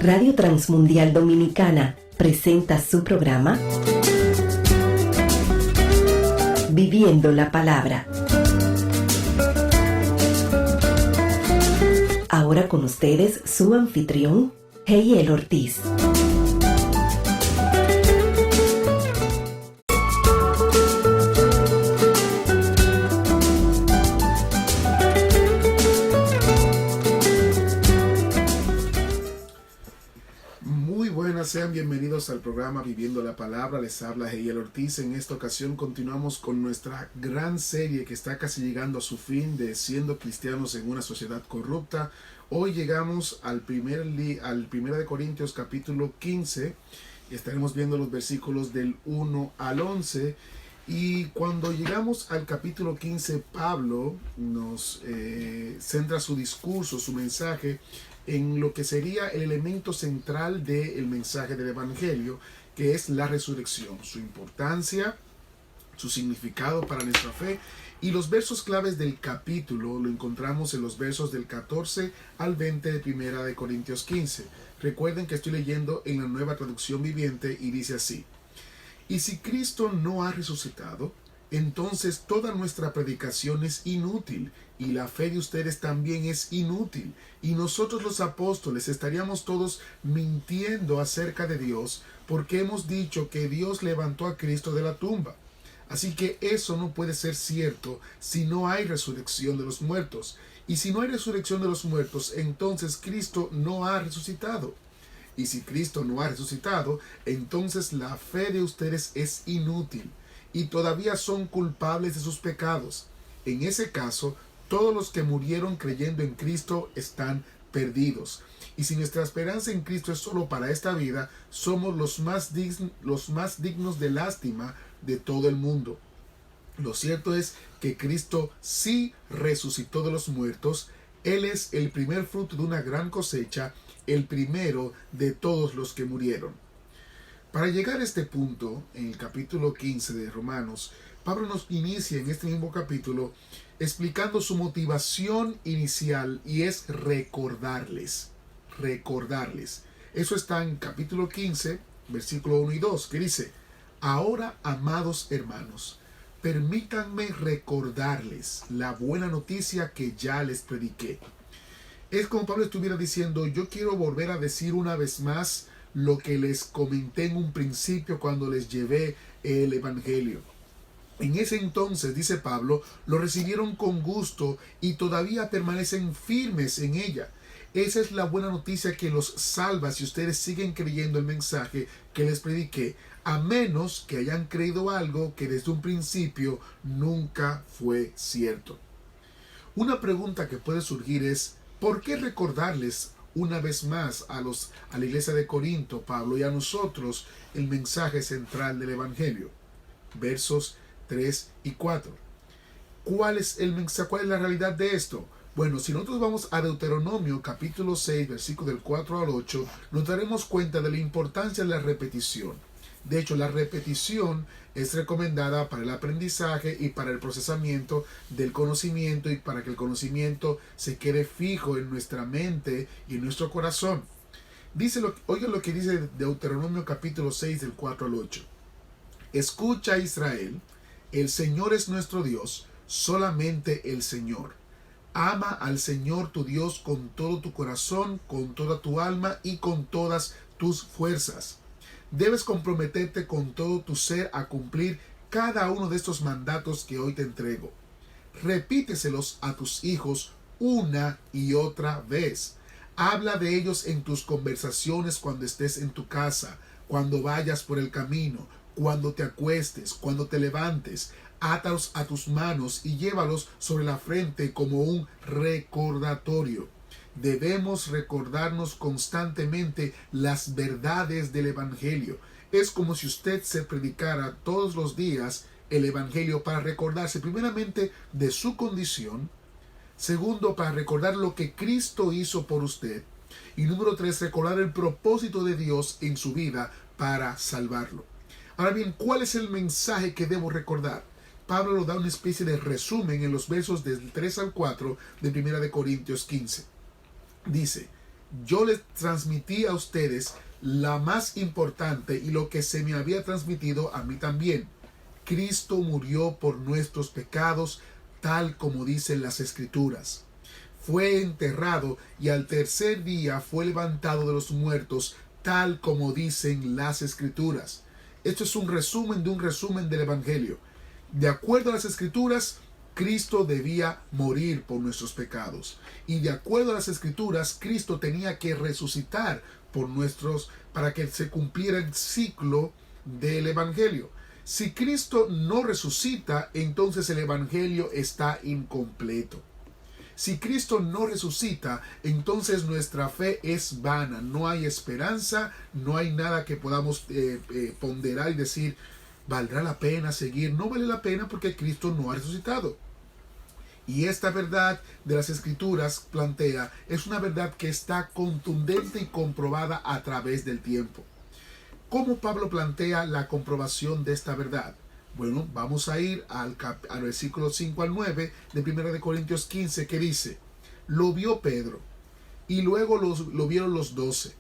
Radio Transmundial Dominicana presenta su programa Viviendo la Palabra. Ahora con ustedes su anfitrión, Heiel Ortiz. Sean bienvenidos al programa Viviendo la Palabra. Les habla Heiel Ortiz. En esta ocasión continuamos con nuestra gran serie que está casi llegando a su fin de Siendo Cristianos en una Sociedad Corrupta. Hoy llegamos al 1 de Corintios capítulo 15 y estaremos viendo los versículos del 1 al 11. Y cuando llegamos al capítulo 15, Pablo nos centra su discurso, su mensaje, en lo que sería el elemento central del mensaje del Evangelio, que es la resurrección, su importancia, su significado para nuestra fe. Y los versos claves del capítulo lo encontramos en los versos del 14 al 20 de 1 de Corintios 15. Recuerden que estoy leyendo en la Nueva Traducción Viviente y dice así: Y si Cristo no ha resucitado, entonces toda nuestra predicación es inútil, y la fe de ustedes también es inútil, y nosotros los apóstoles estaríamos todos mintiendo acerca de Dios, porque hemos dicho que Dios levantó a Cristo de la tumba. Así que eso no puede ser cierto si no hay resurrección de los muertos. Y si no hay resurrección de los muertos, entonces Cristo no ha resucitado. Y si Cristo no ha resucitado, entonces la fe de ustedes es inútil, y todavía son culpables de sus pecados. En ese caso, todos los que murieron creyendo en Cristo están perdidos. Y si nuestra esperanza en Cristo es solo para esta vida, somos los más dignos de lástima de todo el mundo. Lo cierto es que Cristo sí resucitó de los muertos. Él es el primer fruto de una gran cosecha, el primero de todos los que murieron. Para llegar a este punto, en el capítulo 15 de Romanos, Pablo nos inicia en este mismo capítulo explicando su motivación inicial, y es recordarles. Eso está en capítulo 15, versículo 1 y 2, que dice: Ahora, amados hermanos, permítanme recordarles la buena noticia que ya les prediqué. Es como Pablo estuviera diciendo: yo quiero volver a decir una vez más lo que les comenté en un principio cuando les llevé el Evangelio. En ese entonces, dice Pablo, lo recibieron con gusto y todavía permanecen firmes en ella. Esa es la buena noticia que los salva si ustedes siguen creyendo el mensaje que les prediqué, a menos que hayan creído algo que desde un principio nunca fue cierto. Una pregunta que puede surgir es: ¿por qué recordarles una vez más a la iglesia de Corinto, Pablo, y a nosotros el mensaje central del Evangelio? Versos 3 y 4. ¿Cuál es el mensaje? ¿Cuál es la realidad de esto? Bueno, si nosotros vamos a Deuteronomio capítulo 6, versículo del 4 al 8, nos daremos cuenta de la importancia de la repetición. De hecho, la repetición es recomendada para el aprendizaje y para el procesamiento del conocimiento, y para que el conocimiento se quede fijo en nuestra mente y en nuestro corazón. Oigan lo que dice Deuteronomio capítulo 6 del 4 al 8. Escucha, Israel, el Señor es nuestro Dios, solamente el Señor. Ama al Señor tu Dios con todo tu corazón, con toda tu alma y con todas tus fuerzas. Debes comprometerte con todo tu ser a cumplir cada uno de estos mandatos que hoy te entrego. Repíteselos a tus hijos una y otra vez. Habla de ellos en tus conversaciones cuando estés en tu casa, cuando vayas por el camino, cuando te acuestes, cuando te levantes. Átalos a tus manos y llévalos sobre la frente como un recordatorio. Debemos recordarnos constantemente las verdades del Evangelio. Es como si usted se predicara todos los días el Evangelio para recordarse primeramente de su condición, segundo, para recordar lo que Cristo hizo por usted, y número 3, recordar el propósito de Dios en su vida para salvarlo. Ahora bien, ¿cuál es el mensaje que debo recordar? Pablo lo da una especie de resumen en los versos del 3 al 4 de 1 de Corintios 15. Dice: yo les transmití a ustedes la más importante y lo que se me había transmitido a mí también. Cristo murió por nuestros pecados, tal como dicen las Escrituras. Fue enterrado y al tercer día fue levantado de los muertos, tal como dicen las Escrituras. Esto es un resumen del Evangelio. De acuerdo a las Escrituras, Cristo debía morir por nuestros pecados. Y de acuerdo a las Escrituras, Cristo tenía que resucitar para que se cumpliera el ciclo del Evangelio. Si Cristo no resucita, entonces el Evangelio está incompleto. Si Cristo no resucita, entonces nuestra fe es vana. No hay esperanza, no hay nada que podamos ponderar y decir, ¿valdrá la pena seguir? No vale la pena porque Cristo no ha resucitado. Y esta verdad de las Escrituras plantea, es una verdad que está contundente y comprobada a través del tiempo. ¿Cómo Pablo plantea la comprobación de esta verdad? Bueno, vamos a ir al versículo 5 al 9 de 1 Corintios 15, que dice, lo vio Pedro, y luego lo vieron los 12.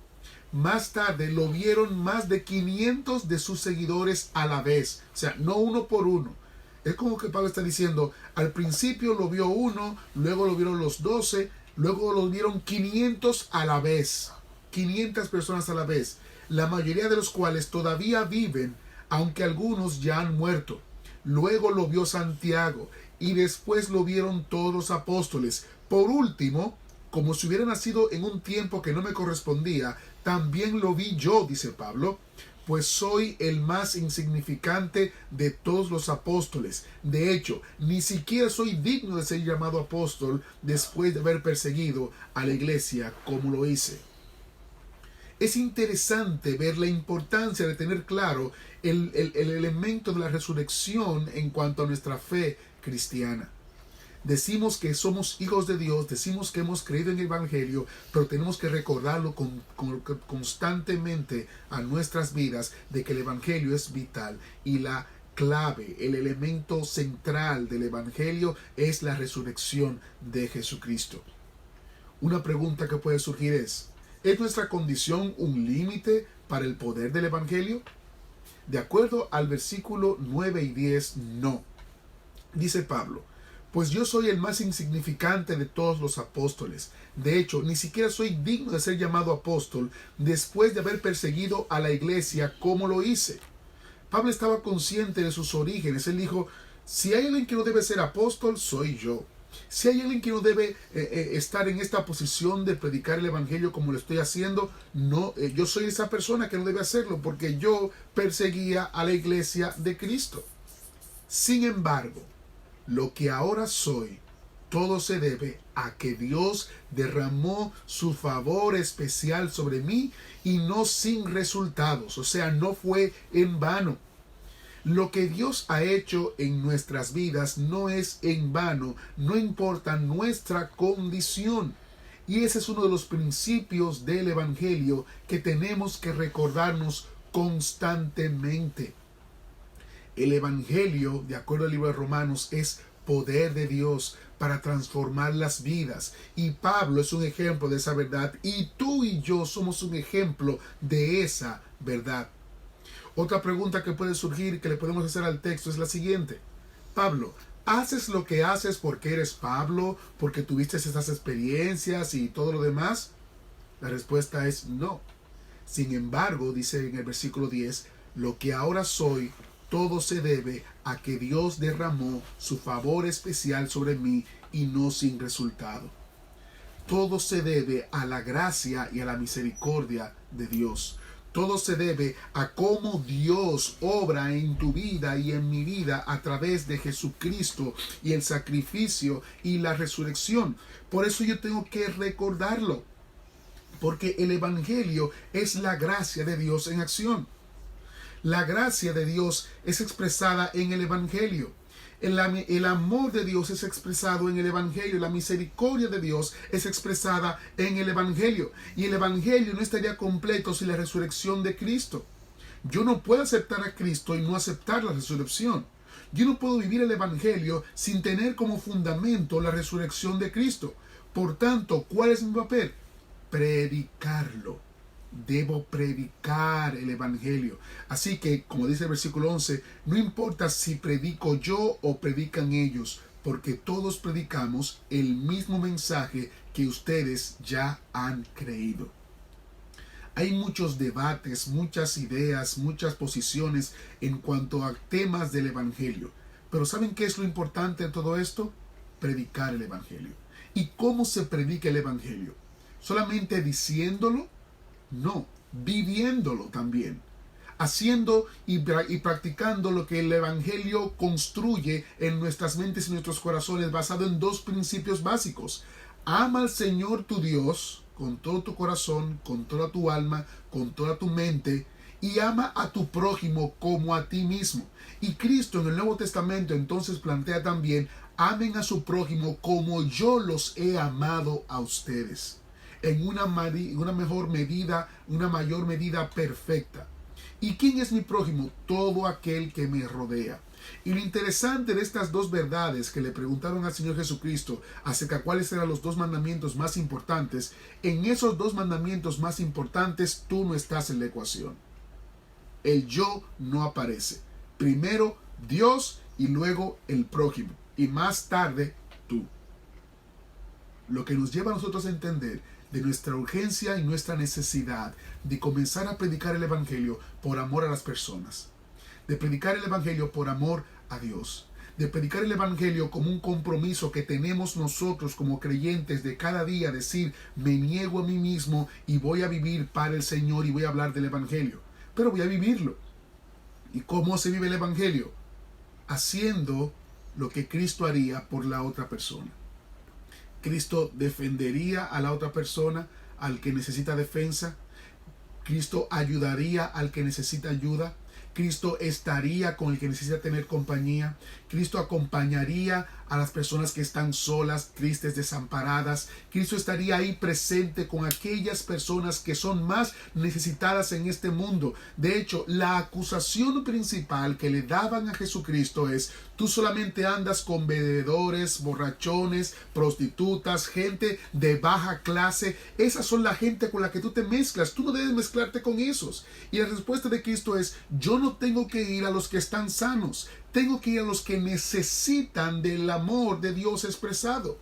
Más tarde lo vieron más de 500 de sus seguidores a la vez. O sea, no uno por uno. Es como que Pablo está diciendo, al principio lo vio uno, luego lo vieron los 12, luego lo vieron 500 a la vez. 500 personas a la vez. La mayoría de los cuales todavía viven, aunque algunos ya han muerto. Luego lo vio Santiago, y después lo vieron todos los apóstoles. Por último, como si hubiera nacido en un tiempo que no me correspondía, también lo vi yo, dice Pablo, pues soy el más insignificante de todos los apóstoles. De hecho, ni siquiera soy digno de ser llamado apóstol después de haber perseguido a la iglesia como lo hice. Es interesante ver la importancia de tener claro el elemento de la resurrección en cuanto a nuestra fe cristiana. Decimos que somos hijos de Dios, decimos que hemos creído en el Evangelio, pero tenemos que recordarlo constantemente a nuestras vidas de que el Evangelio es vital y la clave, el elemento central del Evangelio es la resurrección de Jesucristo. Una pregunta que puede surgir ¿es nuestra condición un límite para el poder del Evangelio? De acuerdo al versículo 9 y 10, no. Dice Pablo, pues yo soy el más insignificante de todos los apóstoles. De hecho, ni siquiera soy digno de ser llamado apóstol después de haber perseguido a la iglesia como lo hice. Pablo estaba consciente de sus orígenes. Él dijo, si hay alguien que no debe ser apóstol, soy yo. Si hay alguien que no debe estar en esta posición de predicar el Evangelio como lo estoy haciendo, no, yo soy esa persona que no debe hacerlo porque yo perseguía a la iglesia de Cristo. Sin embargo, lo que ahora soy, todo se debe a que Dios derramó su favor especial sobre mí y no sin resultados, o sea, no fue en vano. Lo que Dios ha hecho en nuestras vidas no es en vano, no importa nuestra condición. Y ese es uno de los principios del Evangelio que tenemos que recordarnos constantemente. El Evangelio, de acuerdo al libro de Romanos, es poder de Dios para transformar las vidas. Y Pablo es un ejemplo de esa verdad. Y tú y yo somos un ejemplo de esa verdad. Otra pregunta que puede surgir, que le podemos hacer al texto, es la siguiente. Pablo, ¿haces lo que haces porque eres Pablo? ¿Porque tuviste esas experiencias y todo lo demás? La respuesta es no. Sin embargo, dice en el versículo 10, lo que ahora soy, todo se debe a que Dios derramó su favor especial sobre mí y no sin resultado. Todo se debe a la gracia y a la misericordia de Dios. Todo se debe a cómo Dios obra en tu vida y en mi vida a través de Jesucristo y el sacrificio y la resurrección. Por eso yo tengo que recordarlo. Porque el Evangelio es la gracia de Dios en acción. La gracia de Dios es expresada en el Evangelio. El amor de Dios es expresado en el Evangelio. La misericordia de Dios es expresada en el Evangelio. Y el Evangelio no estaría completo sin la resurrección de Cristo. Yo no puedo aceptar a Cristo y no aceptar la resurrección. Yo no puedo vivir el Evangelio sin tener como fundamento la resurrección de Cristo. Por tanto, ¿cuál es mi papel? predicarlo. Debo predicar el Evangelio. Así que, como dice el versículo 11, no importa si predico yo o predican ellos, porque todos predicamos el mismo mensaje que ustedes ya han creído. Hay muchos debates, muchas ideas, muchas posiciones en cuanto a temas del Evangelio. Pero ¿saben qué es lo importante de todo esto? Predicar el Evangelio. ¿Y cómo se predica el Evangelio? ¿Solamente diciéndolo? No, viviéndolo también. Haciendo y practicando lo que el Evangelio construye en nuestras mentes y nuestros corazones, basado en dos principios básicos. Ama al Señor tu Dios con todo tu corazón, con toda tu alma, con toda tu mente, y ama a tu prójimo como a ti mismo. Y Cristo en el Nuevo Testamento entonces plantea también: amen a su prójimo como yo los he amado a ustedes, en una mejor medida, una mayor medida perfecta. ¿Y quién es mi prójimo? Todo aquel que me rodea. Y lo interesante de estas dos verdades que le preguntaron al Señor Jesucristo acerca de cuáles eran los dos mandamientos más importantes, en esos dos mandamientos más importantes tú no estás en la ecuación. El yo no aparece. Primero Dios y luego el prójimo. Y más tarde tú. Lo que nos lleva a nosotros a entender de nuestra urgencia y nuestra necesidad de comenzar a predicar el Evangelio por amor a las personas, de predicar el Evangelio por amor a Dios, de predicar el Evangelio como un compromiso que tenemos nosotros como creyentes de cada día, decir: me niego a mí mismo y voy a vivir para el Señor y voy a hablar del Evangelio, pero voy a vivirlo. ¿Y cómo se vive el Evangelio? Haciendo lo que Cristo haría por la otra persona. Cristo defendería a la otra persona, al que necesita defensa. Cristo ayudaría al que necesita ayuda. Cristo estaría con el que necesita tener compañía. Cristo acompañaría a las personas que están solas, tristes, desamparadas. Cristo estaría ahí presente con aquellas personas que son más necesitadas en este mundo. De hecho, la acusación principal que le daban a Jesucristo es: tú solamente andas con bebedores, borrachones, prostitutas, gente de baja clase. Esas son la gente con la que tú te mezclas. Tú no debes mezclarte con esos. Y la respuesta de Cristo es: yo no tengo que ir a los que están sanos. Tengo que ir a los que necesitan del amor de Dios expresado.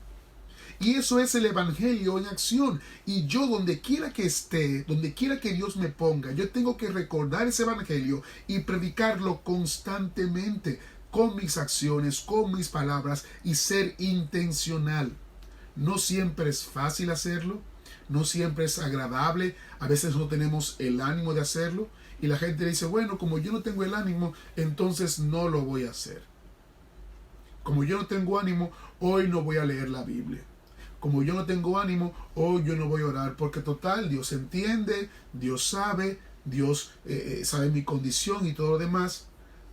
Y eso es el Evangelio en acción. Y yo, donde quiera que esté, donde quiera que Dios me ponga, yo tengo que recordar ese Evangelio y predicarlo constantemente, con mis acciones, con mis palabras, y ser intencional. No siempre es fácil hacerlo, no siempre es agradable, a veces no tenemos el ánimo de hacerlo, y la gente dice: bueno, como yo no tengo el ánimo, entonces no lo voy a hacer. Como yo no tengo ánimo, hoy no voy a leer la Biblia. Como yo no tengo ánimo, hoy yo no voy a orar, porque total, Dios entiende, Dios sabe, Dios sabe mi condición y todo lo demás.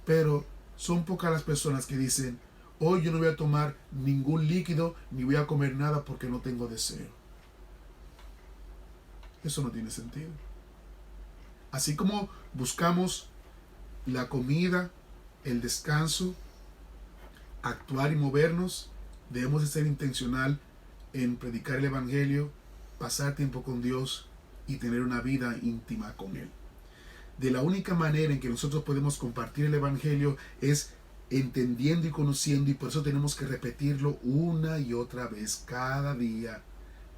Pero son pocas las personas que dicen: hoy yo no voy a tomar ningún líquido, ni voy a comer nada porque no tengo deseo. Eso no tiene sentido. Así como buscamos la comida, el descanso, actuar y movernos, debemos de ser intencional en predicar el Evangelio, pasar tiempo con Dios y tener una vida íntima con Él. De la única manera en que nosotros podemos compartir el Evangelio es entendiendo y conociendo, y por eso tenemos que repetirlo una y otra vez, cada día,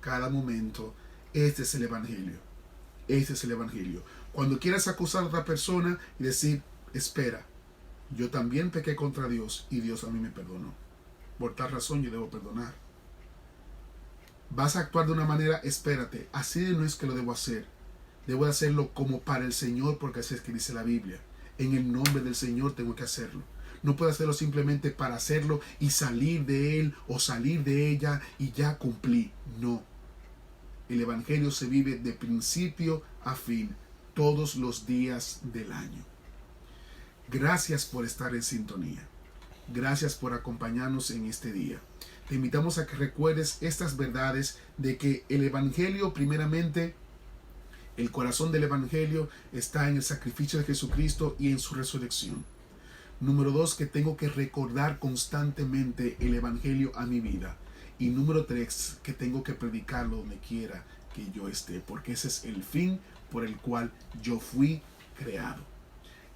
cada momento. Este es el Evangelio. Este es el Evangelio. Cuando quieras acusar a otra persona y decir: espera, yo también pequé contra Dios y Dios a mí me perdonó. Por tal razón yo debo perdonar. Vas a actuar de una manera: espérate, así no es que lo debo hacer. Debo hacerlo como para el Señor, porque así es que dice la Biblia. En el nombre del Señor tengo que hacerlo. No puedo hacerlo simplemente para hacerlo y salir de él o salir de ella y ya cumplí. No. El Evangelio se vive de principio a fin, todos los días del año. Gracias por estar en sintonía. Gracias por acompañarnos en este día. Te invitamos a que recuerdes estas verdades de que el Evangelio, primeramente, el corazón del Evangelio está en el sacrificio de Jesucristo y en su resurrección. Número 2, que tengo que recordar constantemente el Evangelio a mi vida. Y número 3, que tengo que predicarlo donde quiera que yo esté, porque ese es el fin por el cual yo fui creado.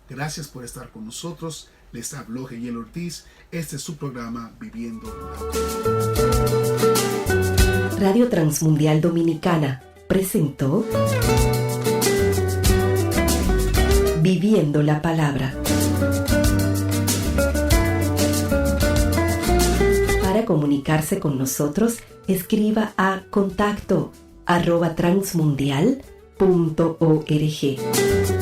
Gracias por estar con nosotros. Les habló Heyel Ortiz. Este es su programa Viviendo la... Radio Transmundial Dominicana presentó Viviendo la Palabra. Para comunicarse con nosotros, escriba a contacto@transmundial.org.